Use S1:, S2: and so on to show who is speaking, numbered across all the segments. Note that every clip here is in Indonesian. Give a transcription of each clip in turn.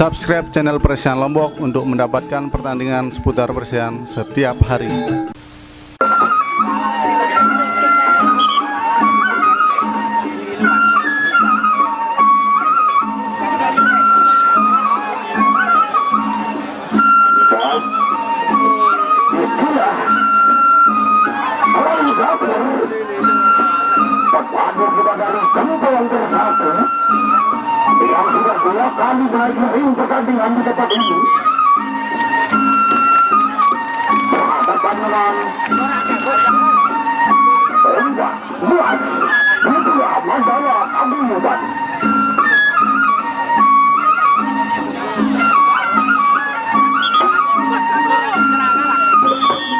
S1: Subscribe channel Persian Lombok untuk mendapatkan pertandingan seputar Persian setiap hari.
S2: Yang sudah 2 kali menghadiri pertandingan di tempat ini berhadapan dengan Enggak Luas Putra Mandala Aguyuban.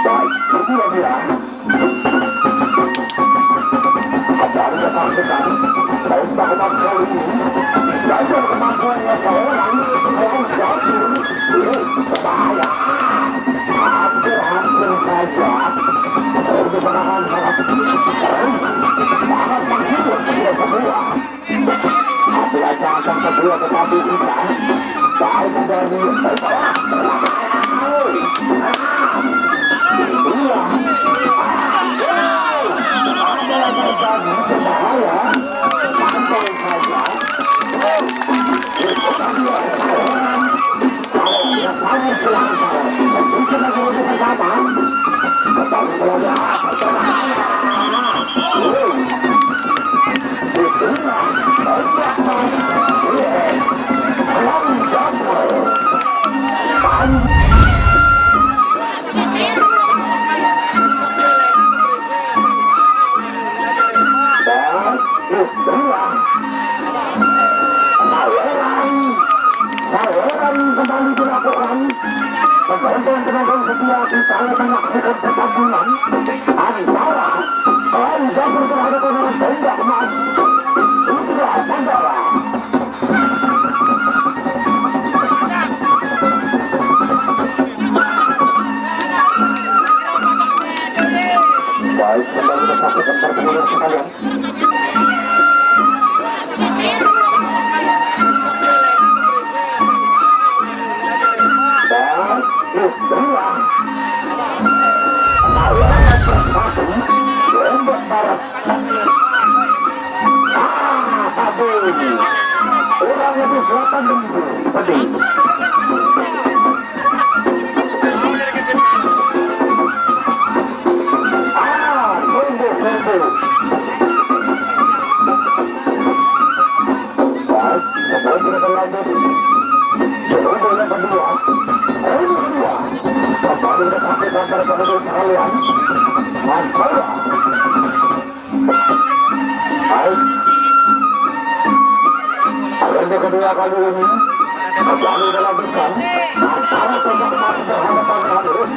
S2: Baik, kedua dia Anda sudah saksikan tembak emas kali ini belajar kemampuannya seorang yang jatuh berbahaya. Hampir saja pergerakan sangat sering, sangat menghibur dia semua. Tapi ancang-ancang kedua tetapi tidak baik dari itulah ada terjadi berbahaya. Santai saja. Kalau tidak salah silahkan sedikit lagi lebih pertama kembali belajar itulah tembak mas yes long jumper dan itulah saweran kembali dilakukan. Penonton-penonton setia kita menyaksikan pertandingan antara Anda berhadapan dengan tembak emas Putra Mandala. Baik, kembali menyaksikan pertandingan sekalian. Itulah saweran bersatu Lombok Barat. Tapi kurang lebih 8.000 pedih. Tunggu. Baik, sebelum kita berlanjut Tunggu yang kedua kembali kita saksikan para penduduk sekalian. Masalah baik ronde kedua kali ini kembali dilanjutkan antara tembak emas berhadapan dengan Rus.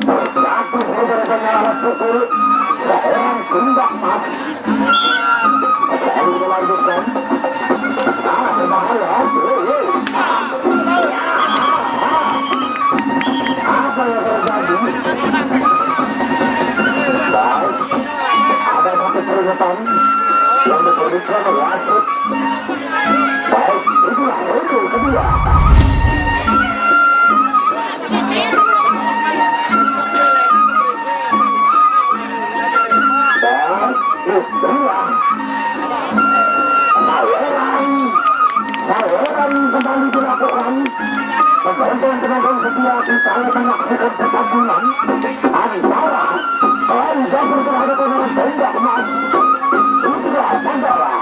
S2: Terjatuh beberapa alat pukul seorang tembak emas. Kembali dilanjutkan. Berbahaya. Apa yang terjadi? Baik, ada satu peringatan yang diberikan wasit. Baik, itulah ronde kedua. Dan itulah saweran kembali dilakukan. Penonton-penonton setia kita menyaksikan pertandingan antara Anda berhadapan dengan tembak emas Putra Mandala.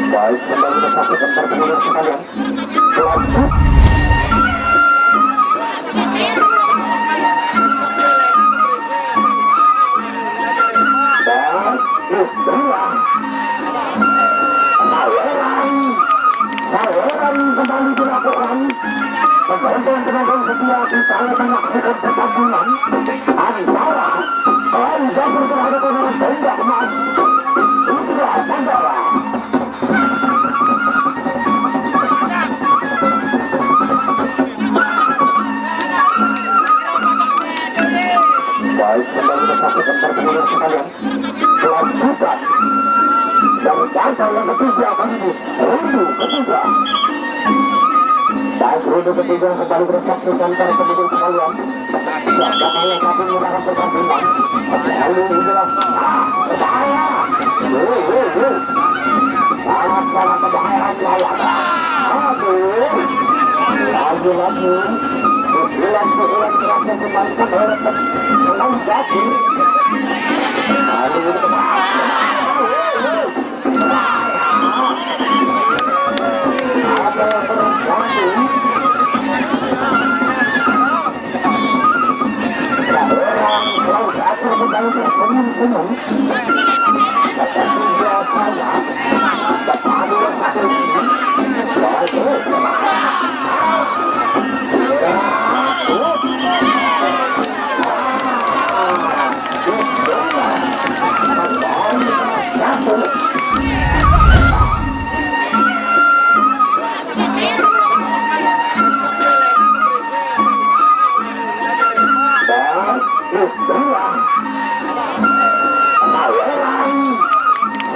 S2: Baik, kembali kita saksikan pertandingan sekalian. Lanjut. Itulah saweran kembali dilakukan. Penonton-penonton setia kita menyaksikan pertandingan antara Anda berhadapan dengan tembak emas Putra Mandala. ronde ketiga. Baik, ronde ketiga kembali bersaksikan para pendukung sekalian. Belakangnya satu menggunakan pertandingan. Lalu inilah berbahaya. Sangat berbahaya lagi. Aduh, lagi. Pukulan kerasnya kembali ke menang jati. Lalu ada yang terjadi. Seorang Klaus Atur kembali tersenyum-senyum. Tetapi biasanya berpadu satu ini.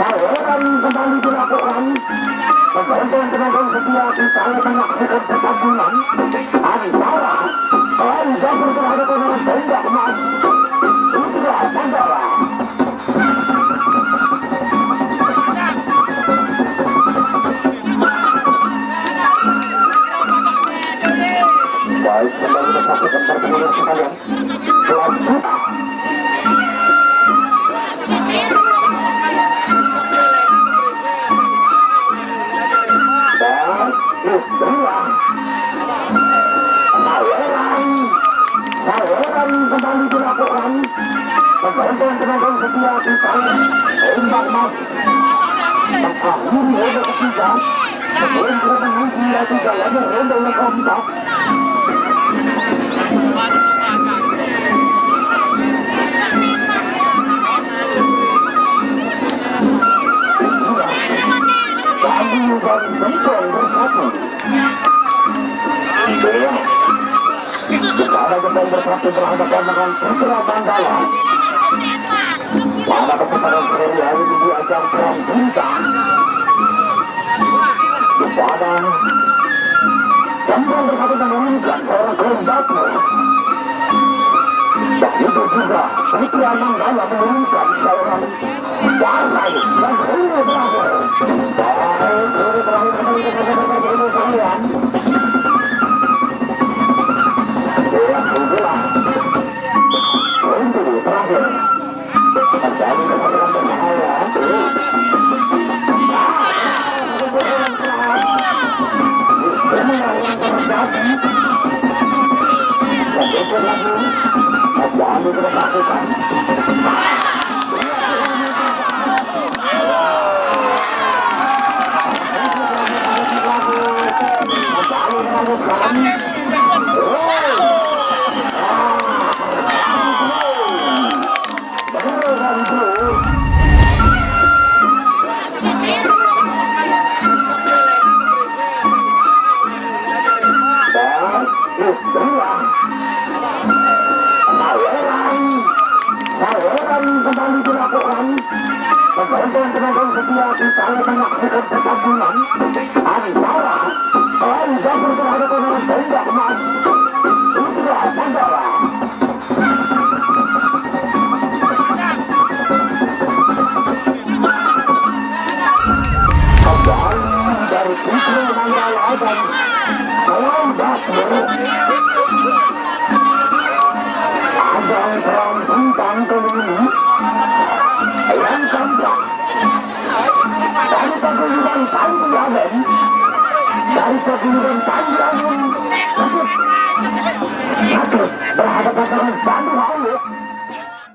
S2: Saweran kembali dilakukan. Penonton-penonton setia di kala menyaksikan pertandingan antara Rai Gabur berhadapan dengan Tenda Emas Putra Mandala. Baik, kembali menyaksikan pertandingan sekalian. Selanjutnya saweran kembali dilakukan. Penonton-penonton setia di kala Tenda Emas mengakhiri ronde ketiga sebelum menuju lagi jalannya ronde yang keempat. Bandu dan Bentong bersatu. Pada Bentong bersatu berhadapan dengan Putra Mandala. Pada kesempatan seri hari ini di ajang Perang Bintang. Kepada Jambang berkata mengumumkan seorang Gelombatu. Begitu juga Putra Mandala mengumumkan seorang Warai dan Hulu berakhir. Baik, Hulu berakhir kembali ke Hulu sekalian. Yang kedua Hulu terakhir terjadi kesalahan berbahaya. Inilah yang terjadi. Sedikit lagi terjadi bersaksikan. Saweran kembali dilakukan. Penonton-penonton setia di kala menyaksikan pertandingan antara Rai Gabur berhadapan dengan Tenda Emas Putra Mandala. Kembali dari Putra Mandala dan Rai Gabur. Ajang Perang Bintang kali ini yang keempat dari paguyuban Panji Amen, dari paguyuban Panji